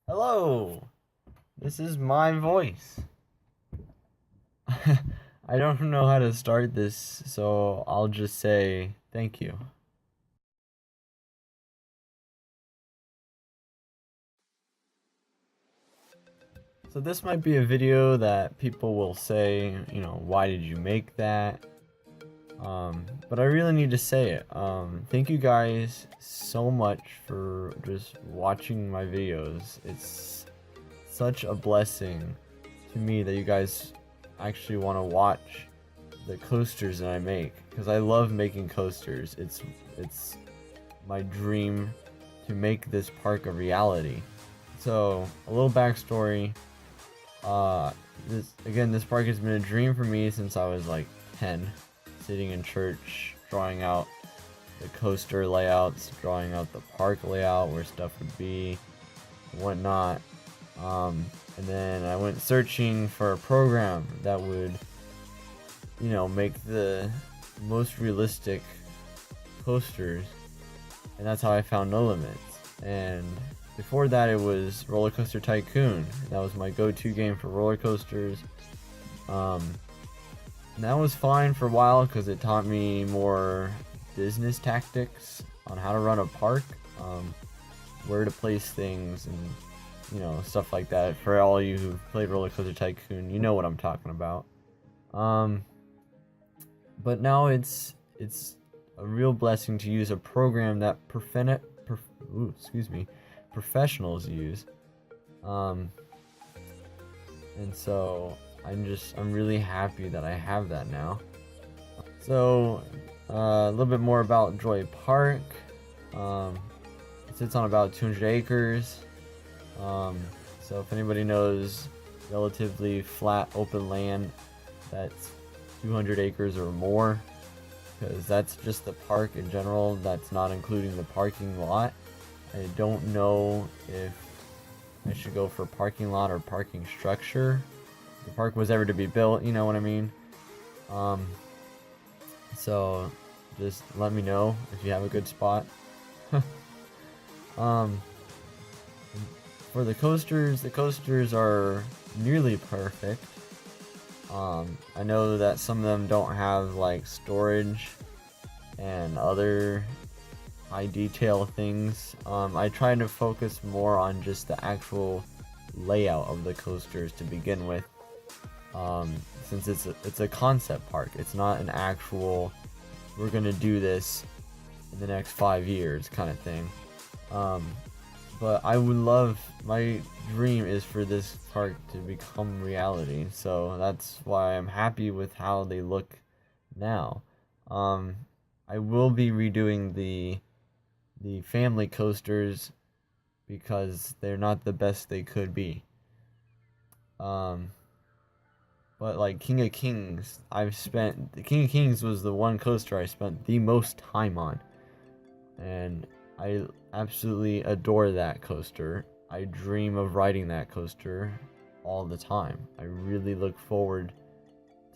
Hello, this is my voice. I don't know how to start this, so I'll just say thank you. So this might be a video that people will say, why did you make that? But I really need to say it. Thank you guys so much for just watching my videos. It's such a blessing to me that you guys actually want to watch the coasters that I make, because I love making coasters. It's my dream to make this park a reality. So a little backstory. This park has been a dream for me since I was like 10, sitting in church, drawing out the coaster layouts, drawing out the park layout, where stuff would be, and whatnot. And then I went searching for a program that would, make the most realistic coasters, and that's how I found No Limits. And before that, it was Roller Coaster Tycoon. That was my go-to game for roller coasters. And that was fine for a while because it taught me more business tactics on how to run a park, where to place things, and stuff like that. For all you who played Roller Coaster Tycoon, you know what I'm talking about. But now it's a real blessing to use a program that professionals use. And so I'm really happy that I have that now. So a little bit more about Joy Park. It sits on about 200 acres. So if anybody knows relatively flat open land that's 200 acres or more, because that's just the park in general, that's not including the parking lot. I don't know if I should go for parking lot or parking structure. If the park was ever to be built, you know what I mean? So just let me know if you have a good spot. For the coasters are nearly perfect. I know that some of them don't have like storage and other high detail things. I try to focus more on just the actual layout of the coasters to begin with, since it's a concept park. It's not an actual we're gonna do this in the next 5 years kind of thing. But my dream is for this park to become reality, so that's why I'm happy with how they look now. I will be redoing the family coasters because they're not the best they could be. But like King of Kings, the King of Kings was the one coaster I spent the most time on, and I absolutely adore that coaster. I dream of riding that coaster all the time. I really look forward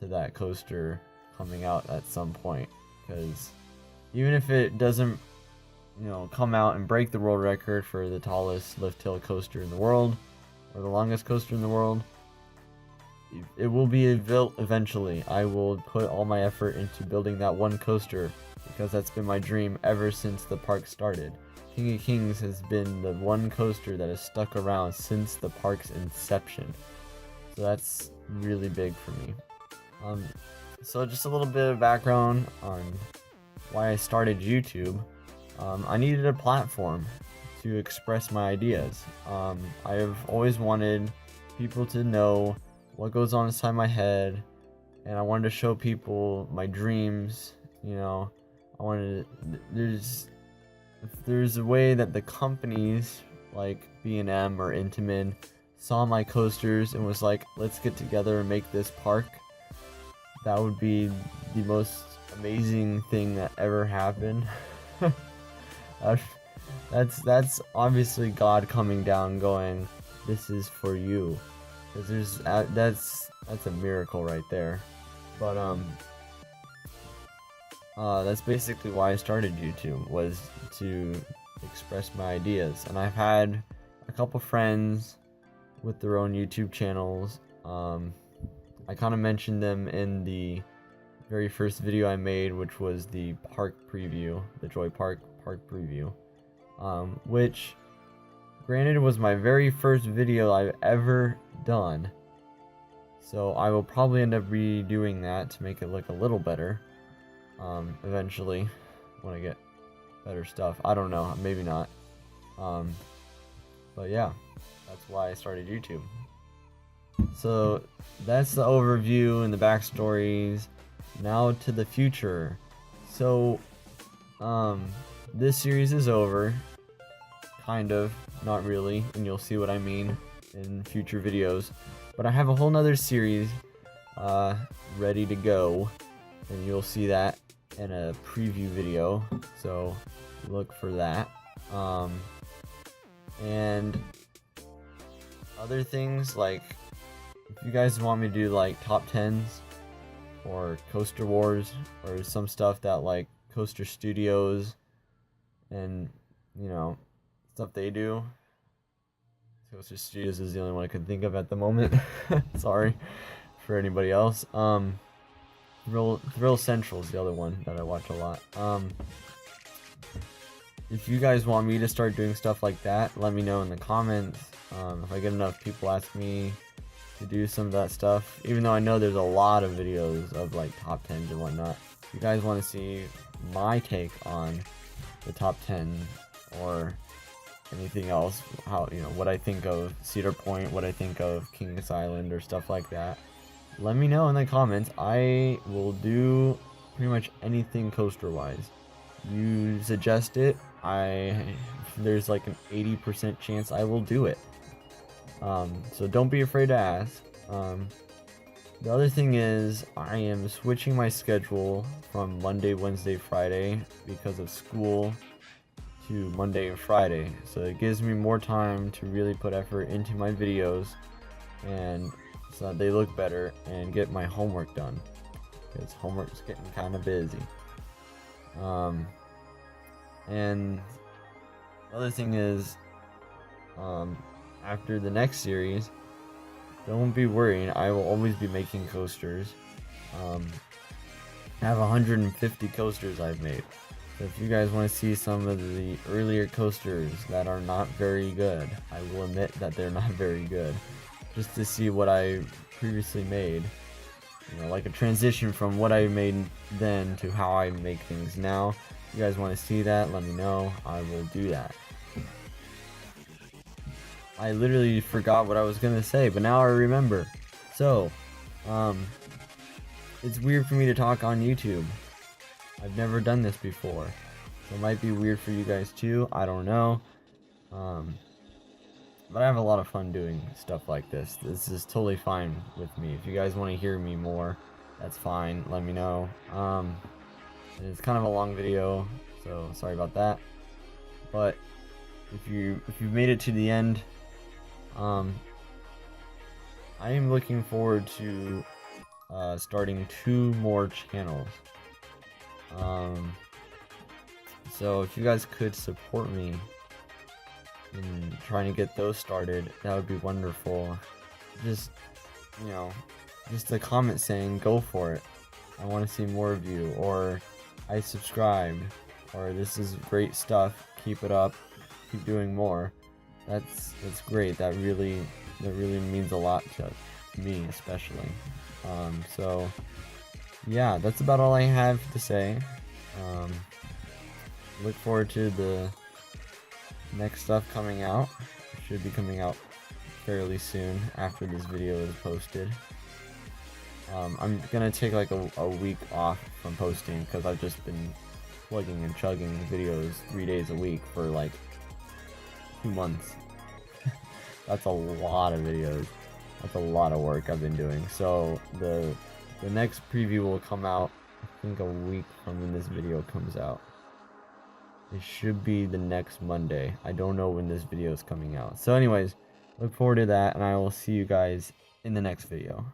to that coaster coming out at some point, because even if it doesn't, come out and break the world record for the tallest lift hill coaster in the world, or the longest coaster in the world, it will be built eventually. I will put all my effort into building that one coaster, because that's been my dream ever since the park started. King of Kings has been the one coaster that has stuck around since the park's inception. So that's really big for me. So just a little bit of background on why I started YouTube. I needed a platform to express my ideas. I have always wanted people to know what goes on inside my head, and I wanted to show people my dreams. There's a way that the companies like B&M or Intamin saw my coasters and was like, let's get together and make this park. That would be the most amazing thing that ever happened. That's obviously God coming down going, this is for you, because that's a miracle right there. But that's basically why I started YouTube, was to express my ideas. And I've had a couple friends with their own YouTube channels. I kind of mentioned them in the very first video I made, which was the park preview, the Joy Park preview, which granted was my very first video I've ever done. So I will probably end up redoing that to make it look a little better eventually when I get better stuff. I don't know, maybe not. But yeah, that's why I started YouTube. So that's the overview and the backstories. Now to the future. So this series is over, kind of, not really, and you'll see what I mean in future videos. But I have a whole nother series ready to go, and you'll see that in a preview video, so look for that. And other things, like if you guys want me to do like top 10s or coaster wars or some stuff that like Coaster Studios and stuff they do. Coaster Studios is the only one I could think of at the moment. Sorry for anybody else. Thrill Central is the other one that I watch a lot. If you guys want me to start doing stuff like that, let me know in the comments. If I get enough people ask me to do some of that stuff, even though I know there's a lot of videos of like top 10s and whatnot. If you guys want to see my take on the top 10 or anything else, how what I think of Cedar Point, what I think of Kings Island or stuff like that, let me know in the comments. I will do pretty much anything coaster wise. You suggest it, there's like an 80% chance I will do it. So don't be afraid to ask. The other thing is I am switching my schedule from Monday, Wednesday, Friday because of school to Monday and Friday. So it gives me more time to really put effort into my videos and so that they look better and get my homework done, because homework's getting kind of busy. And the other thing is, after the next series, don't be worried, I will always be making coasters. I have 150 coasters I've made. So if you guys want to see some of the earlier coasters that are not very good, I will admit that they're not very good, just to see what I previously made. Like a transition from what I made then to how I make things now. If you guys want to see that, let me know. I will do that. I literally forgot what I was gonna say, but now I remember. So, it's weird for me to talk on YouTube. I've never done this before. So it might be weird for you guys too, I don't know. But I have a lot of fun doing stuff like this. This is totally fine with me. If you guys want to hear me more, that's fine, let me know. And it's kind of a long video, so sorry about that. But if you've made it to the end, I am looking forward to starting 2 more channels. So if you guys could support me in trying to get those started, that would be wonderful. Just just a comment saying go for it, I want to see more of you, or I subscribed, or this is great stuff, keep it up, keep doing more. That's great. That really means a lot to me, especially. So yeah, that's about all I have to say. Look forward to the next stuff coming out. It should be coming out fairly soon after this video is posted. I'm gonna take like a week off from posting because I've just been plugging and chugging videos 3 days a week for like 2 months. That's a lot of videos. That's a lot of work I've been doing. So the next preview will come out, I think, a week from when this video comes out. It should be the next Monday. I don't know when this video is coming out. So anyways, look forward to that, and I will see you guys in the next video.